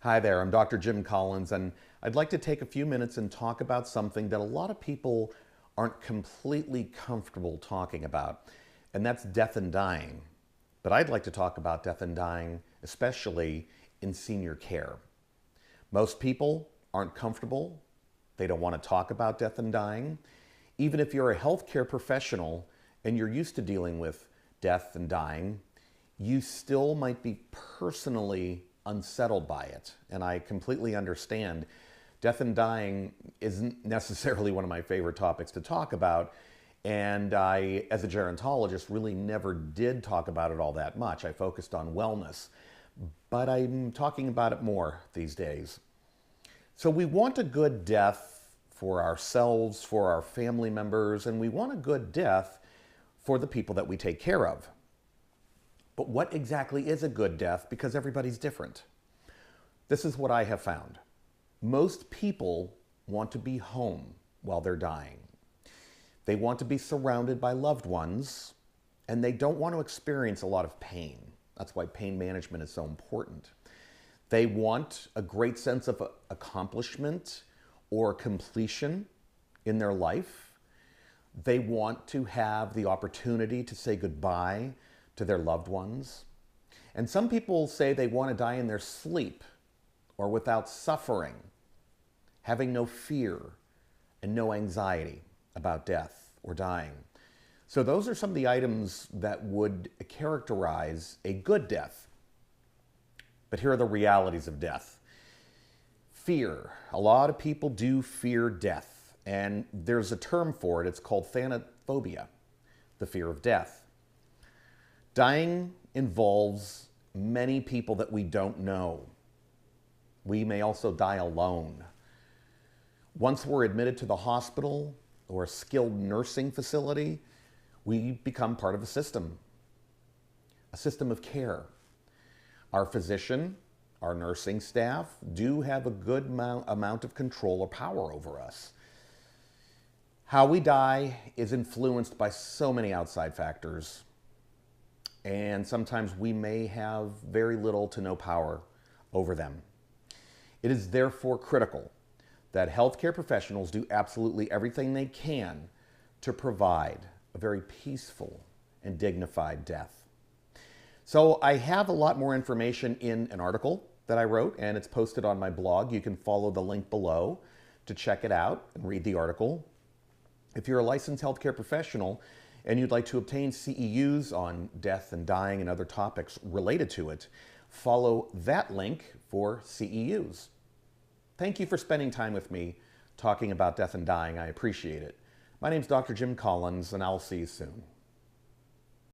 Hi there, I'm Dr. Jim Collins, and I'd like to take a few minutes and talk about something that a lot of people aren't completely comfortable talking about, and that's death and dying. But I'd like to talk about death and dying, especially in senior care. Most people aren't comfortable, they don't want to talk about death and dying. Even if you're a healthcare professional and you're used to dealing with death and dying, you still might be personally unsettled by it. And I completely understand. Death and dying isn't necessarily one of my favorite topics to talk about. And I, as a gerontologist, really never did talk about it all that much. I focused on wellness. But I'm talking about it more these days. So we want a good death for ourselves, for our family members, and we want a good death for the people that we take care of. But what exactly is a good death? Because everybody's different. This is what I have found. Most people want to be home while they're dying. They want to be surrounded by loved ones, and they don't want to experience a lot of pain. That's why pain management is so important. They want a great sense of accomplishment or completion in their life. They want to have the opportunity to say goodbye to their loved ones. And some people say they want to die in their sleep or without suffering, having no fear and no anxiety about death or dying. So those are some of the items that would characterize a good death. But here are the realities of death. Fear. A lot of people do fear death, and there's a term for it. It's called thanophobia, the fear of death. Dying involves many people that we don't know. We may also die alone. Once we're admitted to the hospital or a skilled nursing facility, we become part of a system of care. Our physician, our nursing staff do have a good amount of control or power over us. How we die is influenced by so many outside factors. And sometimes we may have very little to no power over them. It is therefore critical that healthcare professionals do absolutely everything they can to provide a very peaceful and dignified death. So I have a lot more information in an article that I wrote, and it's posted on my blog. You can follow the link below to check it out and read the article. If you're a licensed healthcare professional and you'd like to obtain CEUs on death and dying and other topics related to it, follow that link for CEUs. Thank you for spending time with me talking about death and dying. I appreciate it. My name's Dr. Jim Collins, and I'll see you soon.